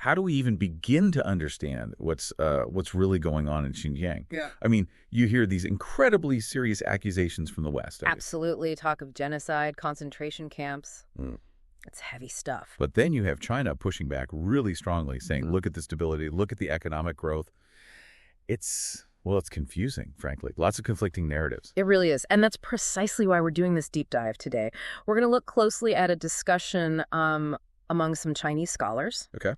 how do we even begin to understand what's really going on in Xinjiang? Yeah. I mean, you hear these incredibly serious accusations from the West. Absolutely. Talk of genocide, concentration camps. Mm. It's heavy stuff. But then you have China pushing back really strongly, saying, look at the stability, look at the economic growth. It's confusing, frankly. Lots of conflicting narratives. It really is. And that's precisely why we're doing this deep dive today. We're going to look closely at a discussion among some Chinese scholars. Okay.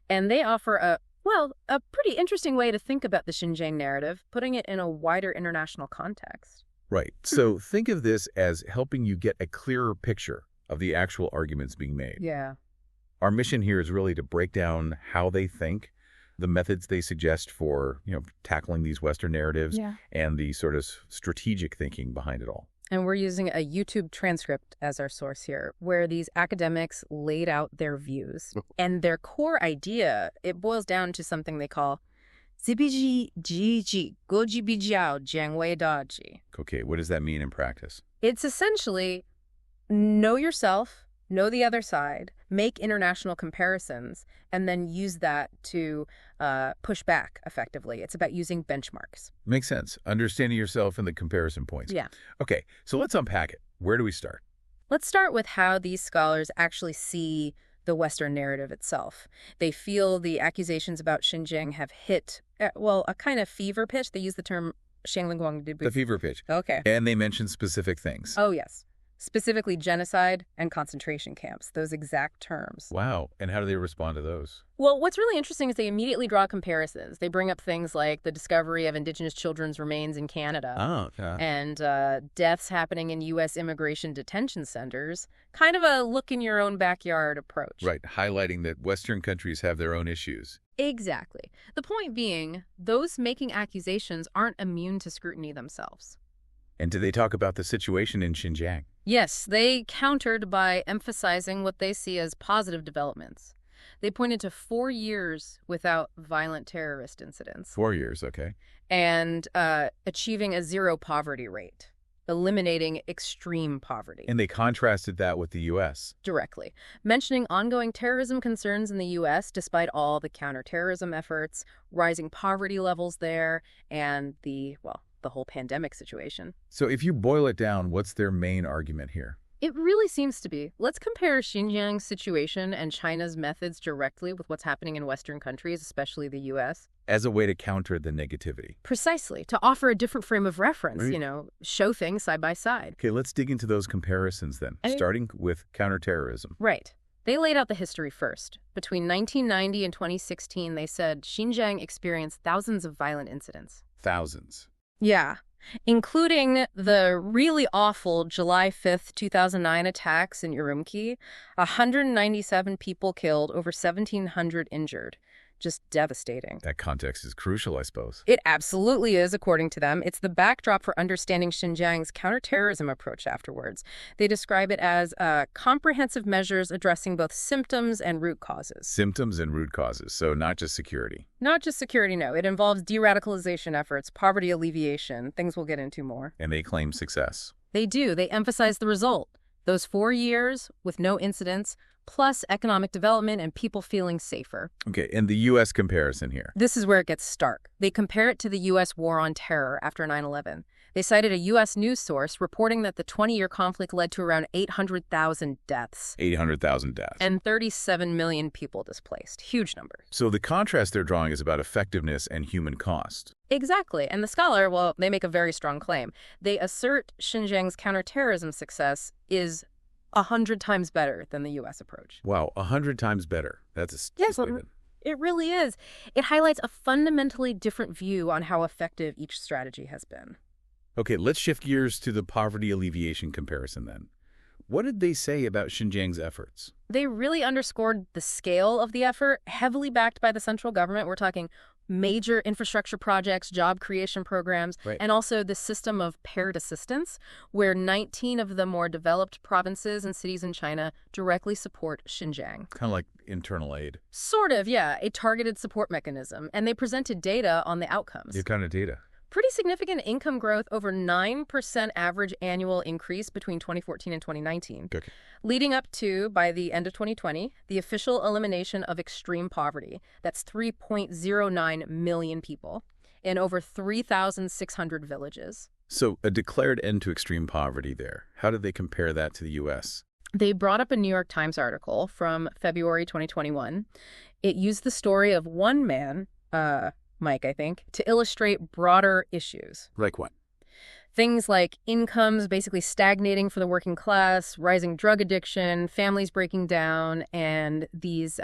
And they offer a pretty interesting way to think about the Xinjiang narrative, putting it in a wider international context. Right. So think of this as helping you get a clearer picture of the actual arguments being made. Yeah. Our mission here is really to break down how they think, the methods they suggest for, tackling these Western narratives, and the sort of strategic thinking behind it all. And we're using a YouTube transcript as our source here, where these academics laid out their views. And their core idea, it boils down to something they call ZBG Goji Bijiao Jiangwei Daji. Okay, what does that mean in practice? It's essentially know yourself, know the other side, make international comparisons, and then use that to push back effectively. It's about using benchmarks. Makes sense. Understanding yourself and the comparison points. Yeah. Okay, so let's unpack it. Where do we start? Let's start with how these scholars actually see the Western narrative itself. They feel the accusations about Xinjiang have hit, a kind of fever pitch. They use the term the fever pitch. Okay. And they mention specific things. Oh, yes. Specifically genocide and concentration camps, those exact terms. Wow. And how do they respond to those? Well, what's really interesting is they immediately draw comparisons. They bring up things like the discovery of indigenous children's remains in Canada and deaths happening in U.S. immigration detention centers, kind of a look-in-your-own-backyard approach. Right, highlighting that Western countries have their own issues. Exactly. The point being, those making accusations aren't immune to scrutiny themselves. And do they talk about the situation in Xinjiang? Yes, they countered by emphasizing what they see as positive developments. They pointed to 4 years without violent terrorist incidents. 4 years, okay. And achieving a zero poverty rate, eliminating extreme poverty. And they contrasted that with the U.S. Directly, mentioning ongoing terrorism concerns in the U.S. despite all the counterterrorism efforts, rising poverty levels there, and the whole pandemic situation. So if you boil it down, what's their main argument here? It really seems to be, let's compare Xinjiang's situation and China's methods directly with what's happening in Western countries, especially the U.S. As a way to counter the negativity. Precisely, to offer a different frame of reference, right. Show things side by side. Okay, let's dig into those comparisons then, starting with counterterrorism. Right. They laid out the history first. Between 1990 and 2016, they said Xinjiang experienced thousands of violent incidents. Thousands. Yeah, including the really awful July 5th, 2009 attacks in Urumqi, 197 people killed, over 1,700 injured. Just devastating. That context is crucial, I suppose. It absolutely is, according to them. It's the backdrop for understanding Xinjiang's counterterrorism approach afterwards. They describe it as comprehensive measures addressing both symptoms and root causes. Symptoms and root causes, so not just security. Not just security, no. It involves de-radicalization efforts, poverty alleviation, things we'll get into more. And they claim success. They do. They emphasize the result. Those 4 years with no incidents, plus economic development and people feeling safer. Okay, and the U.S. comparison here. This is where it gets stark. They compare it to the U.S. war on terror after 9/11. They cited a U.S. news source reporting that the 20-year conflict led to around 800,000 deaths. 800,000 deaths. And 37 million people displaced. Huge numbers. So the contrast they're drawing is about effectiveness and human cost. Exactly. And the scholar, they make a very strong claim. They assert Xinjiang's counterterrorism success is 100 times better than the U.S. approach. Wow, 100 times better. That's a statement. It really is. It highlights a fundamentally different view on how effective each strategy has been. Okay, let's shift gears to the poverty alleviation comparison then. What did they say about Xinjiang's efforts? They really underscored the scale of the effort, heavily backed by the central government. We're talking major infrastructure projects, job creation programs, right. And also the system of paired assistance, where 19 of the more developed provinces and cities in China directly support Xinjiang. Kind of like internal aid. Sort of, yeah, a targeted support mechanism. And they presented data on the outcomes. What kind of data? pretty significant income growth, over 9% average annual increase between 2014 and 2019, leading up to, by the end of 2020, the official elimination of extreme poverty. That's 3.09 million people in over 3,600 villages. So a declared end to extreme poverty there. How did they compare that to the U.S.? They brought up a New York Times article from February 2021. It used the story of one man, Mike, I think, to illustrate broader issues. Like what? Things like incomes basically stagnating for the working class, rising drug addiction, families breaking down, and these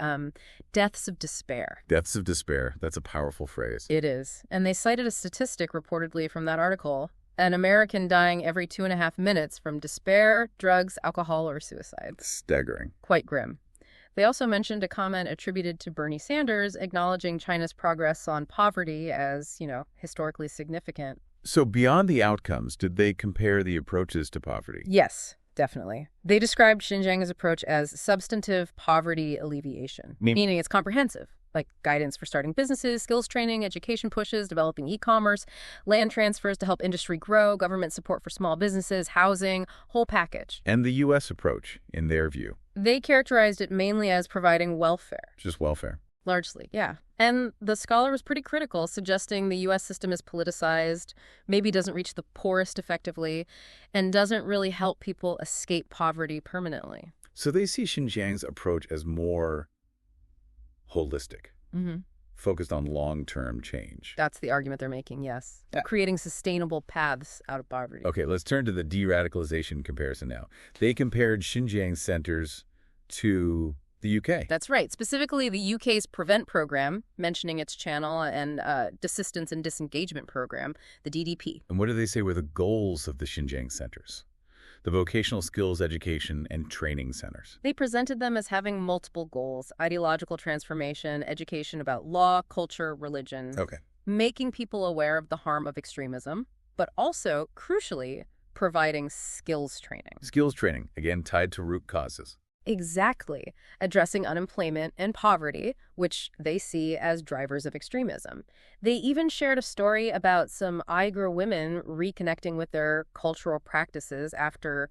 deaths of despair. Deaths of despair. That's a powerful phrase. It is. And they cited a statistic reportedly from that article: an American dying every 2.5 minutes from despair, drugs, alcohol, or suicide. Staggering. Quite grim. They also mentioned a comment attributed to Bernie Sanders, acknowledging China's progress on poverty as, historically significant. So beyond the outcomes, did they compare the approaches to poverty? Yes, definitely. They described Xinjiang's approach as substantive poverty alleviation, meaning it's comprehensive, like guidance for starting businesses, skills training, education pushes, developing e-commerce, land transfers to help industry grow, government support for small businesses, housing, whole package. And the U.S. approach, in their view? They characterized it mainly as providing welfare. Just welfare. Largely, yeah. And the scholar was pretty critical, suggesting the U.S. system is politicized, maybe doesn't reach the poorest effectively, and doesn't really help people escape poverty permanently. So they see Xinjiang's approach as more holistic, focused on long-term change. That's the argument they're making, yes. Creating sustainable paths out of poverty. Okay, let's turn to the de-radicalization comparison now. They compared Xinjiang centers to the UK. That's right. Specifically, the UK's Prevent program, mentioning its channel, and Desistance and Disengagement program, the DDP. And what do they say were the goals of the Xinjiang centers? The vocational skills education and training centers. They presented them as having multiple goals: ideological transformation, education about law, culture, religion. Okay. Making people aware of the harm of extremism, but also, crucially, providing skills training. Skills training, again, tied to root causes. Exactly. Addressing unemployment and poverty, which they see as drivers of extremism. They even shared a story about some Uyghur women reconnecting with their cultural practices after,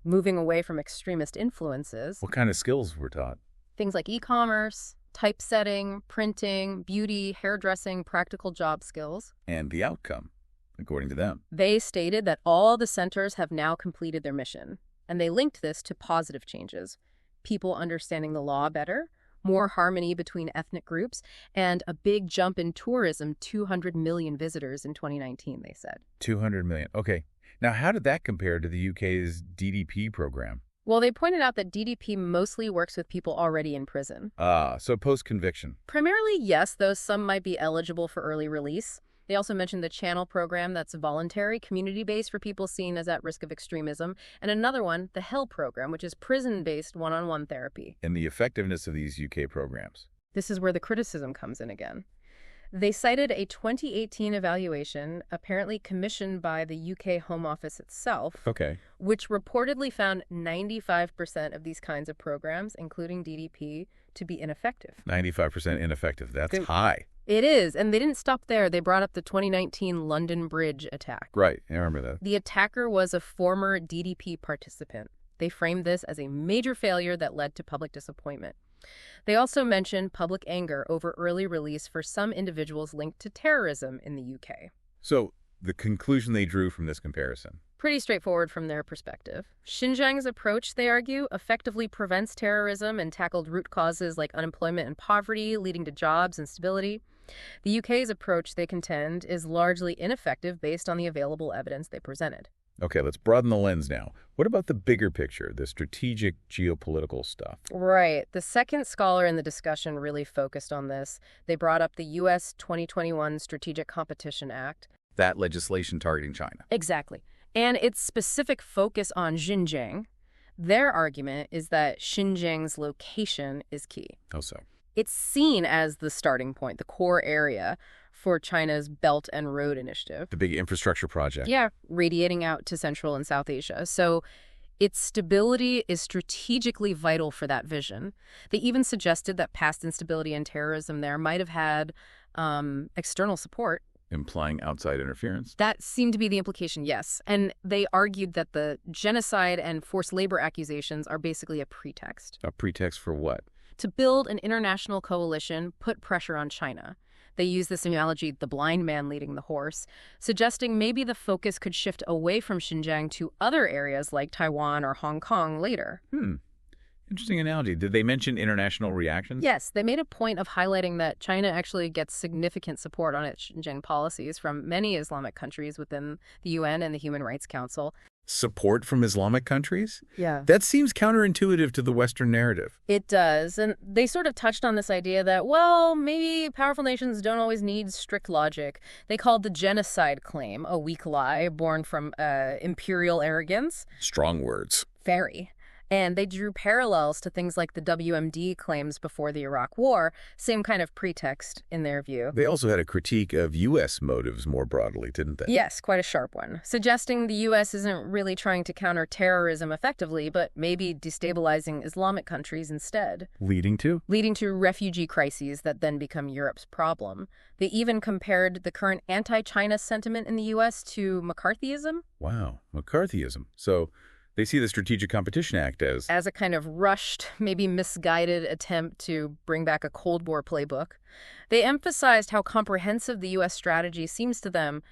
moving away from extremist influences. What kind of skills were taught? Things like e-commerce, typesetting, printing, beauty, hairdressing, practical job skills. And the outcome, according to them? They stated that all the centers have now completed their mission. And they linked this to positive changes: people understanding the law better, more harmony between ethnic groups, and a big jump in tourism, 200 million visitors in 2019, they said. 200 million. Okay. Now, how did that compare to the UK's DDP program? Well, they pointed out that DDP mostly works with people already in prison. So post-conviction. Primarily, yes, though some might be eligible for early release. They also mentioned the Channel program that's voluntary, community-based for people seen as at risk of extremism, and another one, the HELL program, which is prison-based one-on-one therapy. And the effectiveness of these UK programs. This is where the criticism comes in again. They cited a 2018 evaluation, apparently commissioned by the UK Home Office itself, which reportedly found 95% of these kinds of programs, including DDP, to be ineffective. 95% ineffective. That's high. It is, and they didn't stop there. They brought up the 2019 London Bridge attack. Right, I remember that. The attacker was a former DDP participant. They framed this as a major failure that led to public disappointment. They also mentioned public anger over early release for some individuals linked to terrorism in the UK. So, the conclusion they drew from this comparison? Pretty straightforward from their perspective. Xinjiang's approach, they argue, effectively prevents terrorism and tackled root causes like unemployment and poverty, leading to jobs and stability. The UK's approach, they contend, is largely ineffective based on the available evidence they presented. Okay, let's broaden the lens now. What about the bigger picture, the strategic geopolitical stuff? Right. The second scholar in the discussion really focused on this. They brought up the U.S. 2021 Strategic Competition Act. That legislation targeting China. Exactly. And its specific focus on Xinjiang. Their argument is that Xinjiang's location is key. How so? It's seen as the starting point, the core area for China's Belt and Road Initiative. The big infrastructure project. Yeah, radiating out to Central and South Asia. So its stability is strategically vital for that vision. They even suggested that past instability and terrorism there might have had external support. implying outside interference. That seemed to be the implication, yes. And they argued that the genocide and forced labor accusations are basically a pretext. A pretext for what? To build an international coalition, put pressure on China. They use this analogy, the blind man leading the horse, suggesting maybe the focus could shift away from Xinjiang to other areas like Taiwan or Hong Kong later. Interesting analogy. Did they mention international reactions? Yes, they made a point of highlighting that China actually gets significant support on its Xinjiang policies from many Islamic countries within the UN and the Human Rights Council. Support from Islamic countries? Yeah. That seems counterintuitive to the Western narrative. It does. And they sort of touched on this idea that, well, maybe powerful nations don't always need strict logic. They called the genocide claim a weak lie born from imperial arrogance. Strong words. Very. And they drew parallels to things like the WMD claims before the Iraq War, same kind of pretext in their view. They also had a critique of U.S. motives more broadly, didn't they? Yes, quite a sharp one, suggesting the U.S. isn't really trying to counter terrorism effectively, but maybe destabilizing Islamic countries instead. Leading to? Leading to refugee crises that then become Europe's problem. They even compared the current anti-China sentiment in the U.S. to McCarthyism. Wow, McCarthyism. So they see the Strategic Competition Act as a kind of rushed, maybe misguided attempt to bring back a Cold War playbook. They emphasized how comprehensive the U.S. strategy seems to them: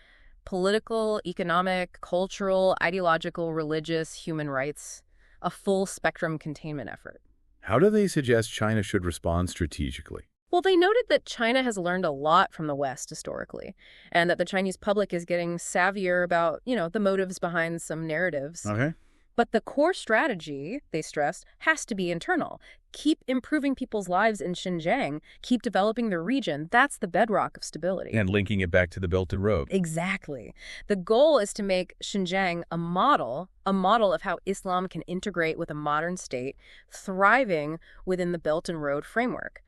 political, economic, cultural, ideological, religious, human rights, a full spectrum containment effort. How do they suggest China should respond strategically? Well, they noted that China has learned a lot from the West historically, and that the Chinese public is getting savvier about, the motives behind some narratives. Okay. But the core strategy, they stressed, has to be internal. Keep improving people's lives in Xinjiang. Keep developing the region. That's the bedrock of stability. And linking it back to the Belt and Road. Exactly. The goal is to make Xinjiang a model of how Islam can integrate with a modern state, thriving within the Belt and Road framework.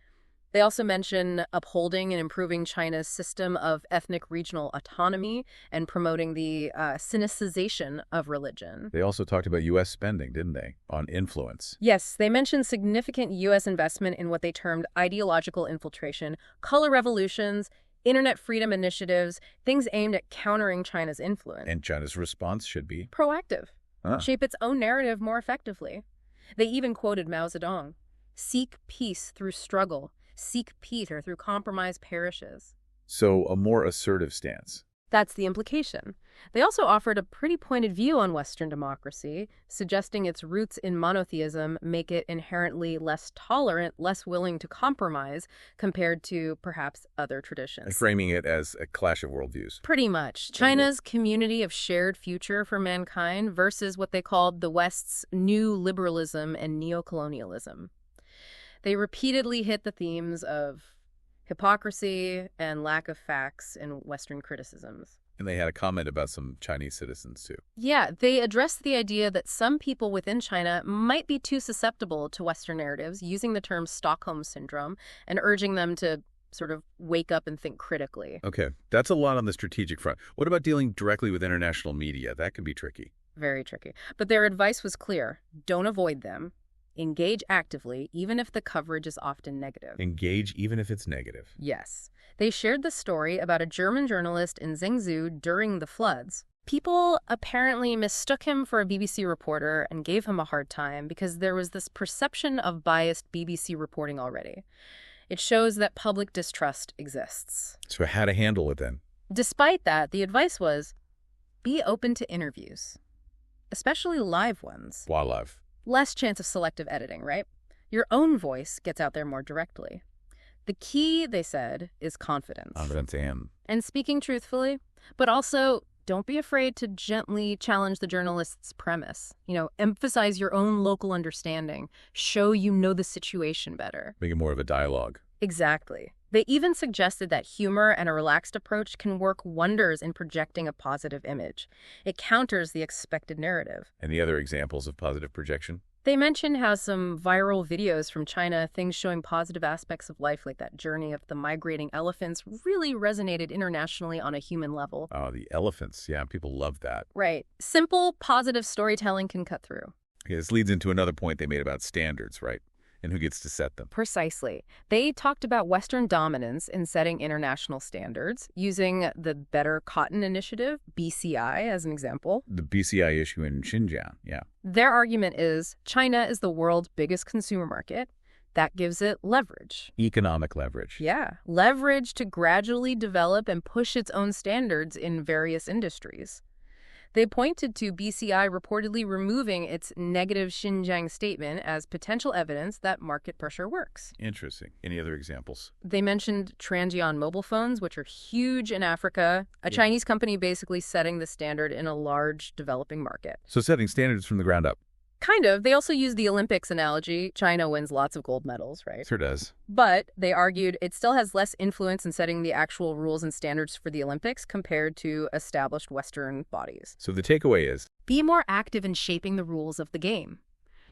They also mention upholding and improving China's system of ethnic regional autonomy and promoting the Sinicization of religion. They also talked about U.S. spending, didn't they, on influence? Yes, they mentioned significant U.S. investment in what they termed ideological infiltration, color revolutions, internet freedom initiatives, things aimed at countering China's influence. And China's response should be? Proactive. Shape its own narrative more effectively. They even quoted Mao Zedong. Seek peace through struggle. Seek Peter through compromise perishes. So a more assertive stance. That's the implication. They also offered a pretty pointed view on Western democracy, suggesting its roots in monotheism make it inherently less tolerant, less willing to compromise compared to perhaps other traditions. And framing it as a clash of worldviews. Pretty much. China's community of shared future for mankind versus what they called the West's new liberalism and neocolonialism. They repeatedly hit the themes of hypocrisy and lack of facts in Western criticisms. And they had a comment about some Chinese citizens, too. Yeah, they addressed the idea that some people within China might be too susceptible to Western narratives, using the term Stockholm Syndrome, and urging them to sort of wake up and think critically. Okay, that's a lot on the strategic front. What about dealing directly with international media? That can be tricky. Very tricky. But their advice was clear. Don't avoid them. Engage actively, even if the coverage is often negative. Engage even if it's negative. Yes. They shared the story about a German journalist in Zhengzhou during the floods. People apparently mistook him for a BBC reporter and gave him a hard time because there was this perception of biased BBC reporting already. It shows that public distrust exists. So how to handle it then? Despite that, the advice was, be open to interviews, especially live ones. Why live? Less chance of selective editing, right? Your own voice gets out there more directly. The key, they said, is confidence. Confidence and speaking truthfully, but also don't be afraid to gently challenge the journalist's premise. Emphasize your own local understanding. Show you know the situation better. Make it more of a dialogue. Exactly. They even suggested that humor and a relaxed approach can work wonders in projecting a positive image. It counters the expected narrative. Any other examples of positive projection? They mentioned how some viral videos from China, things showing positive aspects of life like that journey of the migrating elephants, really resonated internationally on a human level. Oh, the elephants. Yeah, people love that. Right. Simple, positive storytelling can cut through. Okay, this leads into another point they made about standards, right? And who gets to set them? Precisely. They talked about Western dominance in setting international standards, using the Better Cotton Initiative, BCI, as an example. The BCI issue in Xinjiang, yeah. Their argument is China is the world's biggest consumer market. That gives it leverage. Economic leverage. Yeah, leverage to gradually develop and push its own standards in various industries. They pointed to BCI reportedly removing its negative Xinjiang statement as potential evidence that market pressure works. Interesting. Any other examples? They mentioned Transsion mobile phones, which are huge in Africa, a Chinese company basically setting the standard in a large developing market. So setting standards from the ground up. Kind of. They also used the Olympics analogy. China wins lots of gold medals, right? Sure does. But they argued it still has less influence in setting the actual rules and standards for the Olympics compared to established Western bodies. So the takeaway is, be more active in shaping the rules of the game.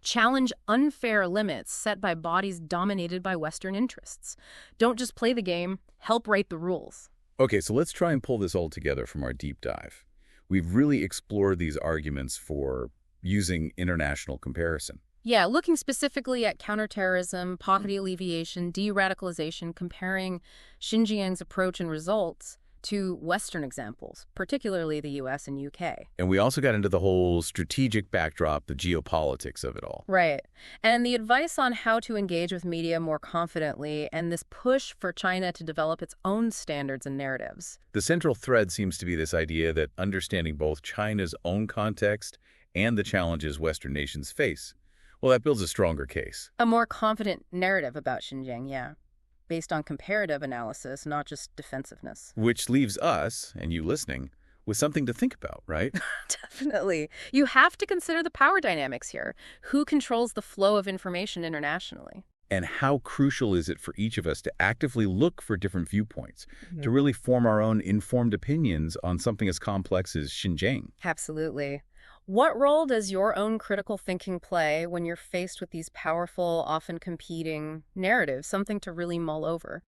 Challenge unfair limits set by bodies dominated by Western interests. Don't just play the game, help write the rules. Okay, so let's try and pull this all together from our deep dive. We've really explored these arguments for using international comparison. Yeah, looking specifically at counterterrorism, poverty alleviation, de-radicalization, comparing Xinjiang's approach and results to Western examples, particularly the US and UK. And we also got into the whole strategic backdrop, the geopolitics of it all. Right. And the advice on how to engage with media more confidently and this push for China to develop its own standards and narratives. The central thread seems to be this idea that understanding both China's own context and the challenges Western nations face, well, that builds a stronger case. A more confident narrative about Xinjiang, yeah, based on comparative analysis, not just defensiveness. Which leaves us, and you listening, with something to think about, right? Definitely. You have to consider the power dynamics here. Who controls the flow of information internationally? And how crucial is it for each of us to actively look for different viewpoints, to really form our own informed opinions on something as complex as Xinjiang? Absolutely. What role does your own critical thinking play when you're faced with these powerful, often competing narratives? Something to really mull over.